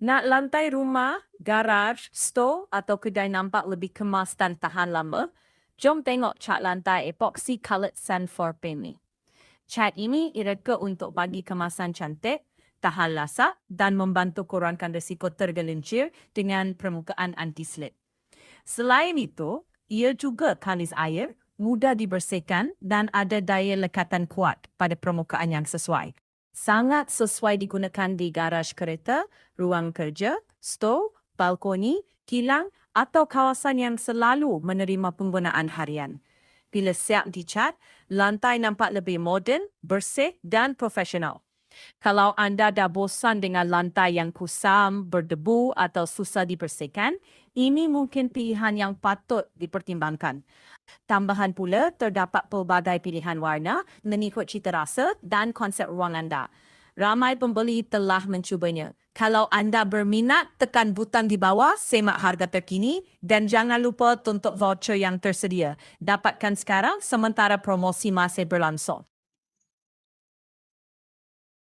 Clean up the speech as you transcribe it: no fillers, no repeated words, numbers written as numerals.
Nak lantai rumah, garaj, store atau kedai nampak lebih kemas dan tahan lama? Jom tengok cat lantai epoxy colored sand for paint. Cat ini direka untuk bagi kemasan cantik, tahan lasak dan membantu kurangkan risiko tergelincir dengan permukaan anti-slip. Selain itu, ia juga kalis air, mudah dibersihkan dan ada daya lekatan kuat pada permukaan yang sesuai. Sangat sesuai digunakan di garaj kereta, ruang kerja, store, balkoni, kilang atau kawasan yang selalu menerima penggunaan harian. Bila siap dicat, lantai nampak lebih moden, bersih dan profesional. Kalau anda dah bosan dengan lantai yang kusam, berdebu atau susah dibersihkan, ini mungkin pilihan yang patut dipertimbangkan. Tambahan pula, terdapat pelbagai pilihan warna mengikut cita rasa dan konsep ruang anda. Ramai pembeli telah mencubanya. Kalau anda berminat, tekan butang di bawah, semak harga terkini dan jangan lupa tuntut voucher yang tersedia. Dapatkan sekarang sementara promosi masih berlangsung.